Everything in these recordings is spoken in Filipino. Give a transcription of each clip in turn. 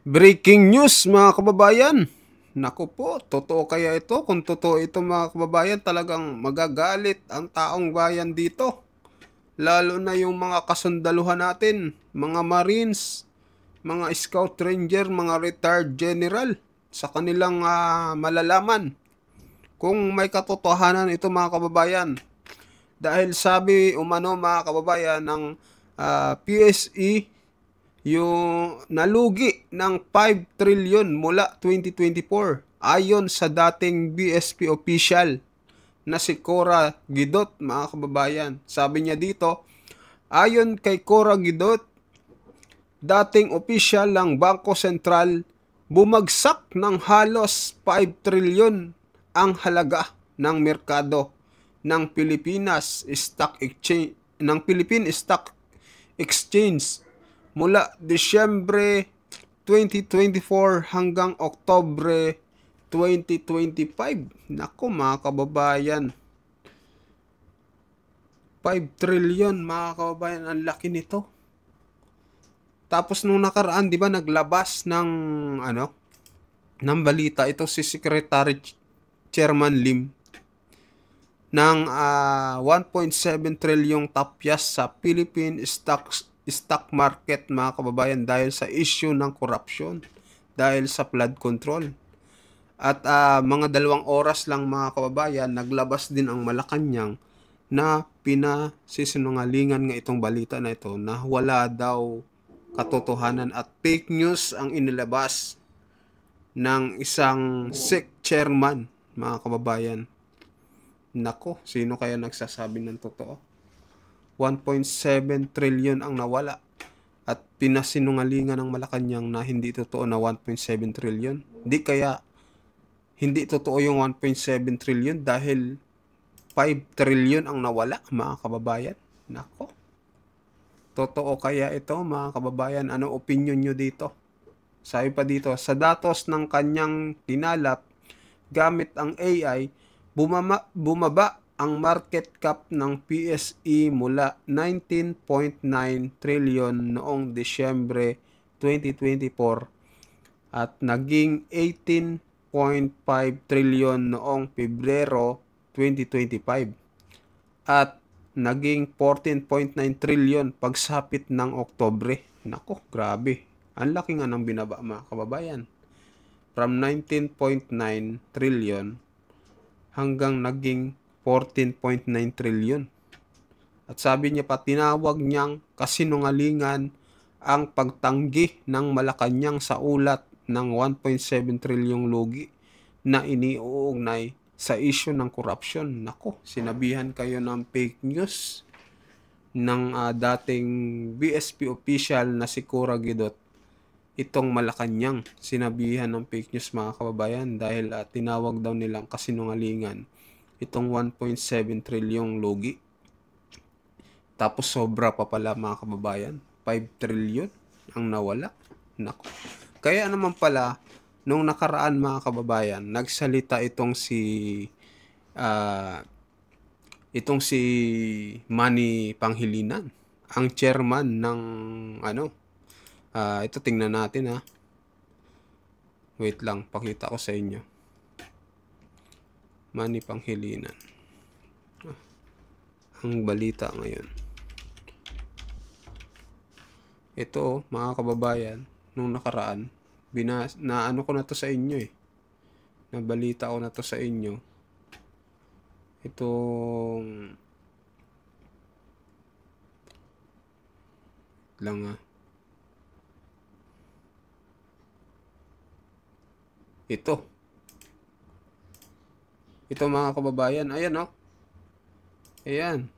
Breaking news mga kababayan. Naku po, totoo kaya ito? Kung totoo ito mga kababayan, talagang magagalit ang taong bayan dito. Lalo na yung mga kasundaluhan natin, mga Marines, mga Scout Ranger, mga retired general sa kanilang malalaman kung may katotohanan ito mga kababayan. Dahil sabi umano mga kababayan ng PSE, yung nalugi ng 5 trillion mula 2024 ayon sa dating BSP official na si Cora Gidot mga kababayan. Sabi niya dito, ayon kay Cora Gidot, dating official ng Bangko Sentral, bumagsak ng halos 5 trillion ang halaga ng merkado ng Philippine Stock Exchange mula Disyembre 2024 hanggang Oktobre 2025. Nako mga kababayan, 5 trillion mga kababayan, ang laki nito. Tapos nung nakaraan, 'di ba, naglabas ng balita ito si Secretary Chairman Lim ng 1.7 trilyong tapyas sa Philippine stock market mga kababayan dahil sa issue ng corruption, dahil sa flood control. At mga 2 oras lang mga kababayan, naglabas din ang Malacanang na pinasisinungalingan nga itong balita na ito na wala daw katotohanan at fake news ang inilabas ng isang SEC chairman mga kababayan. Nako, sino kaya nagsasabi ng totoo? 1.7 trillion ang nawala at pinasinungalingan ng Malacanang na hindi totoo na 1.7 trillion. Di kaya hindi totoo yung 1.7 trillion dahil 5 trillion ang nawala mga kababayan. Nako, totoo kaya ito mga kababayan? Ano opinion nyo dito? Sabi pa dito, sa datos ng kanyang tinalap gamit ang AI, bumaba ang market cap ng PSE mula 19.9 trillion noong Disyembre 2024 at naging 18.5 trillion noong Pebrero 2025 at naging 14.9 trillion pagsapit ng Oktobre. Nako, grabe. Ang laki nga ng binaba mga kababayan. From 19.9 trillion hanggang naging 14.9 trillion. At sabi niya pa, tinawag niyang kasinungalingan ang pagtanggi ng Malacanang sa ulat ng 1.7 trilyong lugi na iniuugnay sa issue ng corruption. Nako, sinabihan kayo ng fake news ng dating BSP official na si Cora Gidot. Itong Malacanang, sinabihan ng fake news mga kababayan dahil tinawag daw nilang kasinungalingan itong 1.7 trilyong lugi. Tapos sobra pa pala mga kababayan, 5 trillion ang nawala. Nako. Kaya naman pala, nung nakaraan mga kababayan, nagsalita itong si Manny Panghilinan, ang chairman ng ito tingnan natin ha. Wait lang, pakita ko sa inyo. Manny Panghilinan. Ang balita ngayon. Ito mga kababayan, nung nakaraan, naano ko na to sa inyo eh. Nabalita ko na to sa inyo. Itong lang Ito mga kababayan, ayan oh. Ayan.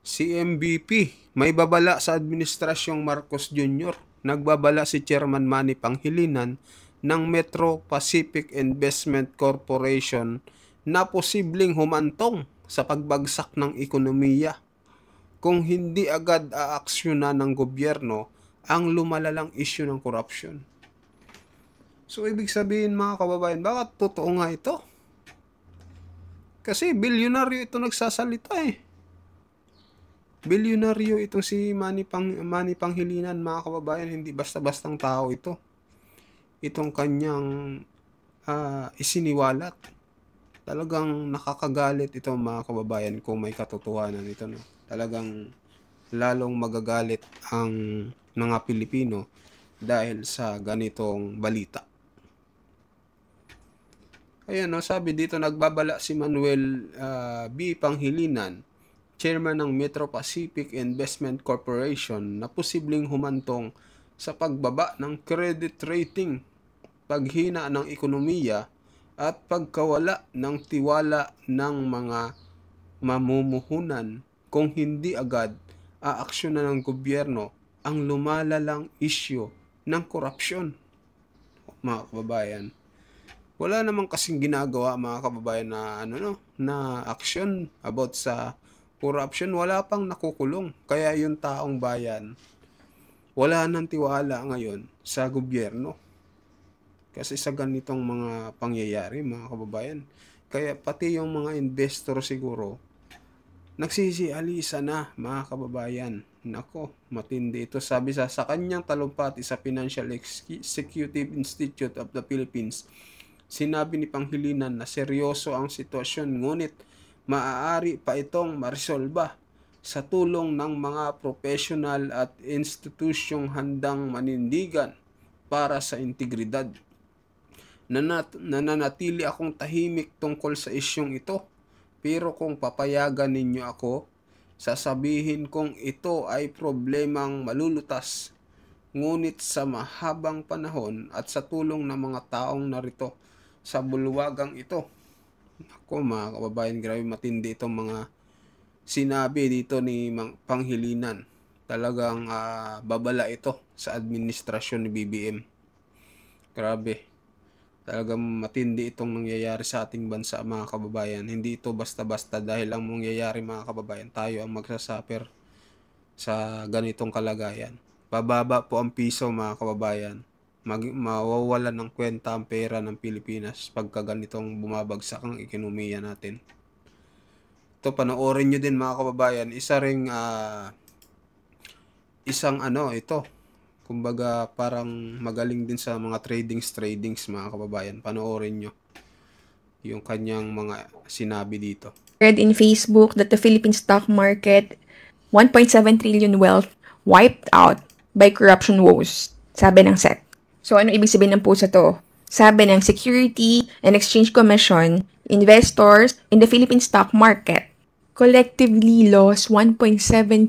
CMBP, may babala sa Administrasyong Marcos Jr. Nagbabala si Chairman Manny Panghilinan ng Metro Pacific Investment Corporation na posibleng humantong sa pagbagsak ng ekonomiya kung hindi agad aaksyonan ng gobyerno ang lumalalang issue ng corruption. So, ibig sabihin mga kababayan, bakit totoo nga ito? Kasi bilyonaryo ito nagsasalita eh. Bilyonaryo itong si Manny Panghilinan mga kababayan, hindi basta-bastang tao ito. itong kanyang isiniwalat. Talagang nakakagalit ito mga kababayan kung may katotohanan ito. No? Talagang lalong magagalit ang mga Pilipino dahil sa ganitong balita. Ayan, no, sabi dito, nagbabala si Manuel B. Panghilinan, chairman ng Metro Pacific Investment Corporation, na posibleng humantong sa pagbaba ng credit rating, paghina ng ekonomiya, at pagkawala ng tiwala ng mga mamumuhunan kung hindi agad aaksyonan ng gobyerno ang lumalalang isyu ng korupsyon. Mga kababayan, wala namang kasing ginagawa mga kababayan na na action about sa corruption, wala pang nakukulong. Kaya yung taong bayan wala nang tiwala ngayon sa gobyerno. Kasi sa ganitong mga pangyayari mga kababayan. Kaya pati yung mga investor siguro nagsisialisa na mga kababayan. Nako, matindi ito. Sabi sa kanyang talumpati sa Financial Executive Institute of the Philippines, sinabi ni Panghilinan na seryoso ang sitwasyon ngunit maaari pa itong maresolba sa tulong ng mga professional at institusyong handang manindigan para sa integridad. Nananatili akong tahimik tungkol sa isyong ito, pero kung papayagan ninyo ako, sasabihin kong ito ay problemang malulutas. Ngunit sa mahabang panahon at sa tulong ng mga taong narito sa bulwagang ito. Ako mga kababayan, grabe matindi itong mga sinabi dito ni Panghilinan. Talagang babala ito sa administrasyon ni BBM. Grabe. Talagang matindi itong nangyayari sa ating bansa mga kababayan. Hindi ito basta-basta dahil ang mangyayari mga kababayan. Tayo ang magsasuffer sa ganitong kalagayan. Bababa po ang piso mga kababayan. Mawawalan ng kwenta ang pera ng Pilipinas pagka ganitong bumabagsak ang ekonomiya natin. Ito, panoorin nyo din mga kababayan. Isang ito. Kumbaga parang magaling din sa mga tradings mga kababayan. Panoorin nyo yung kanyang mga sinabi dito. Read in Facebook that the Philippine stock market 1.7 trillion wealth wiped out by corruption woes, sabi ng SEC. So ano ibig sabihin ng post na to? Sabi ng Security and Exchange Commission, investors in the Philippine stock market collectively lost 1.7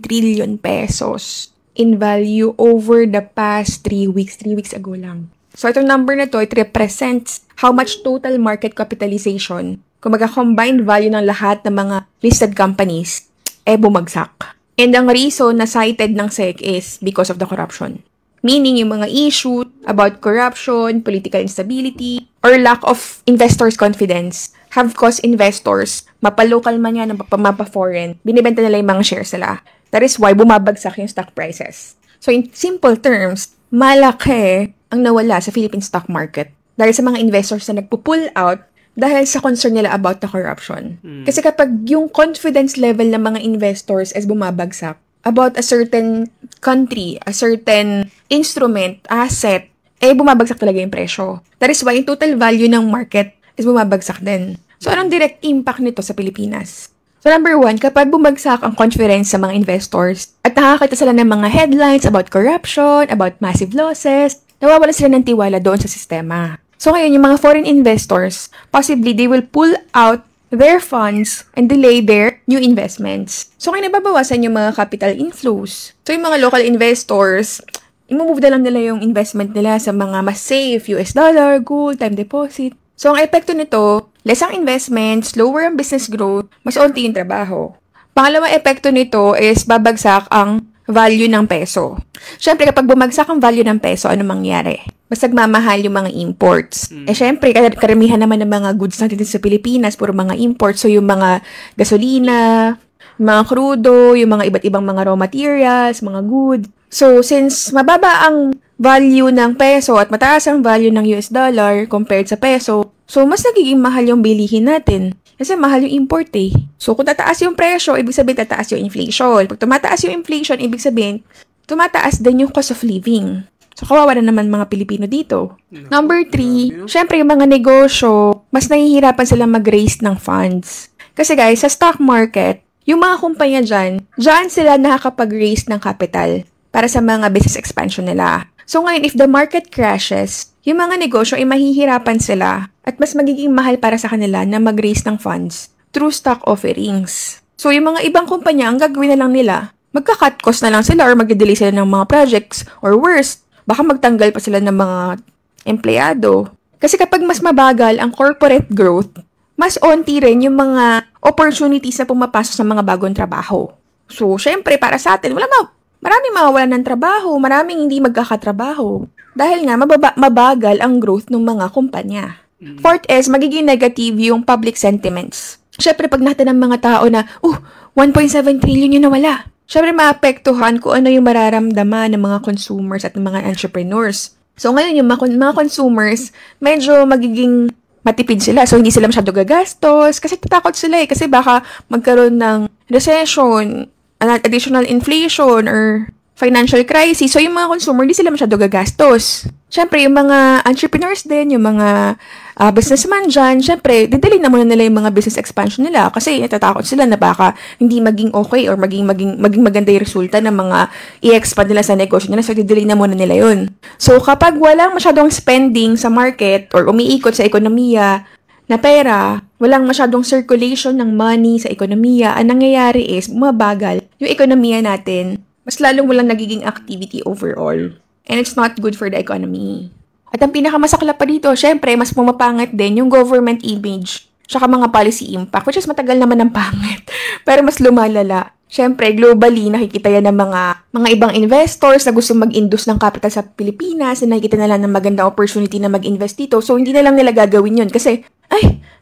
trillion pesos in value over the past 3 weeks. 3 weeks ago lang. So, itong number na to, it represents how much total market capitalization, kumbaga combined value ng lahat ng mga listed companies, bumagsak. And ang reason na cited ng SEC is because of the corruption. Meaning, yung mga issue about corruption, political instability, or lack of investors' confidence have caused investors, mapa-local man yan, mapa-foreign, binibenta nila yung mga shares nila. That is why bumabagsak yung stock prices. So in simple terms, malaki ang nawala sa Philippine stock market dahil sa mga investors na nagpo-pull out dahil sa concern nila about the corruption. Kasi kapag yung confidence level ng mga investors is bumabagsak about a certain country, a certain instrument, asset, bumabagsak talaga yung presyo. That is why yung total value ng market is bumabagsak din. So anong direct impact nito sa Pilipinas? So number 1, kapag bumagsak ang confidence sa mga investors at nakakita sila ng mga headlines about corruption, about massive losses, nawawala sila ng tiwala doon sa sistema. So ngayon, yung mga foreign investors, possibly they will pull out their funds and delay their new investments. So kaya nababawasan yung mga capital inflows. So yung mga local investors, imumove na lang nila yung investment nila sa mga mas safe, US dollar, gold, time deposit. So, ang epekto nito, less ang investment, slower ang business growth, mas onti yung trabaho. Pangalawang epekto nito is babagsak ang value ng peso. Siyempre, kapag bumagsak ang value ng peso, ano mangyari? Mas nagmamahal yung mga imports. Siyempre, karamihan naman ng mga goods natin sa Pilipinas, puro mga imports. So, yung mga gasolina, mga krudo, yung mga iba't ibang mga raw materials, mga goods. So, since mababa ang value ng peso at mataas ang value ng US dollar compared sa peso, so mas nagiging mahal yung bilihin natin. Kasi mahal yung import eh. So kung tataas yung presyo, ibig sabihin tataas yung inflation. Pag tumataas yung inflation, ibig sabihin tumataas din yung cost of living. So, kawawa na naman mga Pilipino dito. Naku, Number grabe, 3, no? syempre yung mga negosyo, mas nahihirapan silang mag-raise ng funds. Kasi guys, sa stock market, yung mga kumpanya dyan sila nakakapag-raise ng capital para sa mga business expansion nila. So ngayon, if the market crashes, yung mga negosyo ay mahihirapan sila at mas magiging mahal para sa kanila na mag-raise ng funds through stock offerings. So yung mga ibang kumpanya, ang gagawin na lang nila, magka-cut cost na lang sila or mag-delay sila ng mga projects or worse, baka magtanggal pa sila ng mga empleyado. Kasi kapag mas mabagal ang corporate growth, mas onti rin yung mga opportunities na pumapasok sa mga bagong trabaho. So, syempre, para sa atin, maraming mawawalan ng trabaho, maraming hindi magkakatrabaho. Dahil nga, mabagal ang growth ng mga kumpanya. Fourth is, magiging negative yung public sentiments. Syempre, pag natin ng mga tao na, 1.7 trillion yun nawala. Syempre, maapektuhan kung ano yung mararamdaman ng mga consumers at ng mga entrepreneurs. So, ngayon, yung mga consumers, medyo magiging matipid sila. So, hindi sila masyado gagastos kasi tatakot sila kasi baka magkaroon ng recession, additional inflation, or financial crisis. So, yung mga consumer, hindi sila masyado gagastos. Siyempre, yung mga entrepreneurs din, yung mga businessman dyan, siyempre, didelay na muna nila yung mga business expansion nila kasi natatakot sila na baka hindi maging okay or maging maganda yung resulta ng mga i-expand nila sa negosyo nila. So, didelay na muna nila yun. So, kapag walang masyadong spending sa market or umiikot sa ekonomiya na pera, walang masyadong circulation ng money sa ekonomiya, ang nangyayari is bumabagal yung ekonomiya natin, mas lalong walang nagiging activity overall. And it's not good for the economy. At ang pinakamasaklap pa dito, syempre, mas pumapangit din yung government image tsaka mga policy impact, which is matagal naman ang pangit. Pero mas lumalala. Syempre, globally, nakikita yan ng mga ibang investors na gusto mag-induce ng capital sa Pilipinas, na nakikita nila ng magandang opportunity na mag-invest dito. So, hindi na lang nila gagawin yun kasi,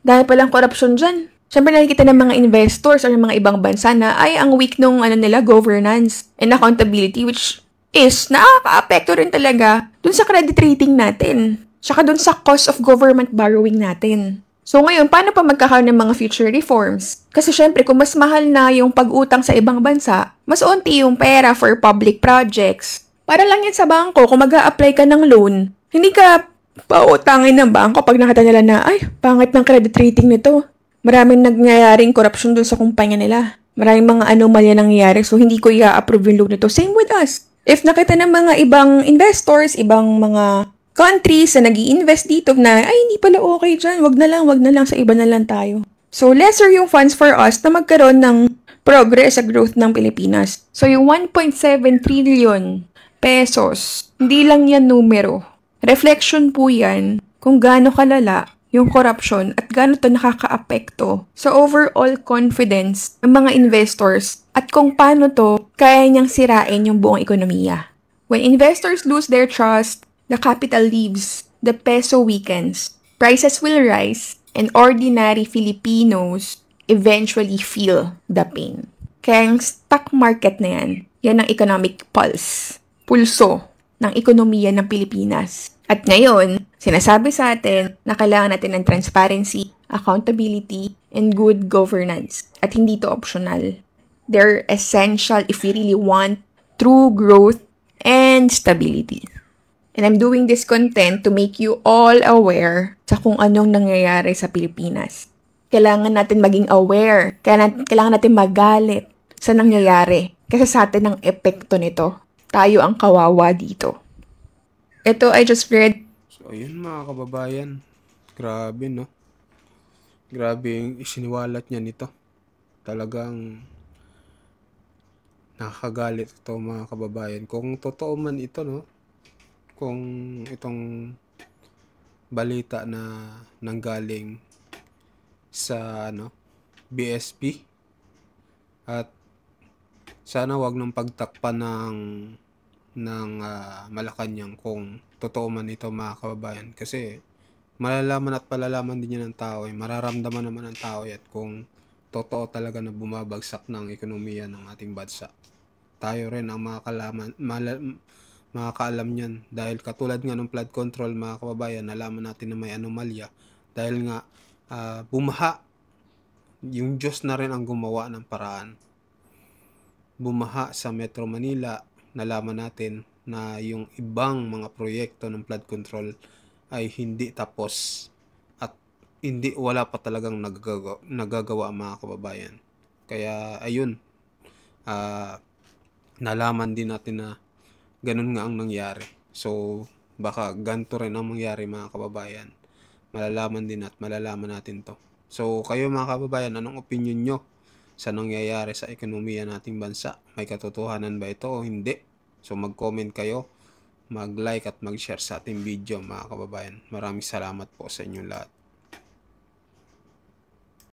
dahil palang corruption dyan. Syempre, nakikita ng mga investors or ng mga ibang bansa na, ang weak nung nila, governance and accountability, which is nakaka-apekto rin talaga dun sa credit rating natin. Tsaka dun sa cost of government borrowing natin. So ngayon, paano pa magkakaroon ng mga future reforms? Kasi syempre, kung mas mahal na yung pag-utang sa ibang bansa, mas onti yung pera for public projects. Para lang yan sa bangko, kung mag-a-apply ka ng loan, hindi ka pautangin ng bangko pag nakita nila na, pangit ng credit rating nito. Maraming nangyayaring corruption dun sa kumpanya nila. Maraming mga anomalya nangyayari, so hindi ko i-approve yung loan nito. Same with us. If nakita ng mga ibang investors, ibang mga countries na nag-i-invest dito na, hindi pala okay dyan, wag na lang, sa iba na lang tayo. So, lesser yung funds for us na magkaroon ng progress sa growth ng Pilipinas. So, yung 1.7 trillion pesos, hindi lang yan numero. Reflection po yan kung gaano kalala yung corruption at gaano to nakaka-apekto sa overall confidence ng mga investors at kung paano to kaya niyang sirain yung buong ekonomiya. When investors lose their trust, the capital leaves, the peso weakens, prices will rise, and ordinary Filipinos eventually feel the pain. Kaya yung stock market na yan ang economic pulso ng ekonomiya ng Pilipinas. At ngayon, sinasabi sa atin na kailangan natin ng transparency, accountability, and good governance. At hindi to optional. They're essential if we really want true growth and stability. And I'm doing this content to make you all aware sa kung anong nangyayari sa Pilipinas. Kailangan natin maging aware. Kailangan natin magalit sa nangyayari. Kasi sa atin ang epekto nito. Tayo ang kawawa dito. Ito, I just read. So, ayun mga kababayan. Grabe, no? Grabe yung isiniwalat niya nito. Talagang nakakagalit ito mga kababayan. Kung totoo man ito, no? Kung itong balita na nanggaling sa BSP at sana wag nang pagtakpan ng Malacanang kung totoo man ito mga kababayan, kasi malalaman at palalaman din yan ng tao, mararamdaman naman ng tao at kung totoo talaga na bumabagsak ng ekonomiya ng ating bansa. Tayo rin ang makakaalam niyan, dahil katulad nga ng flood control mga kababayan, nalaman natin na may anomalya dahil nga bumaha. Yung Diyos na rin ang gumawa ng paraan. Bumaha sa Metro Manila, nalaman natin na yung ibang mga proyekto ng flood control ay hindi tapos at wala pa talagang nagagawa mga kababayan. Kaya ayun, nalaman din natin na ganun nga ang nangyari. So baka ganito rin ang mangyari mga kababayan. Malalaman natin to. So kayo mga kababayan, anong opinion nyo sa nangyayari sa ekonomiya nating bansa? May katotohanan ba ito o hindi? So mag-comment kayo, mag-like at mag-share sa ating video mga kababayan. Maraming salamat po sa inyong lahat.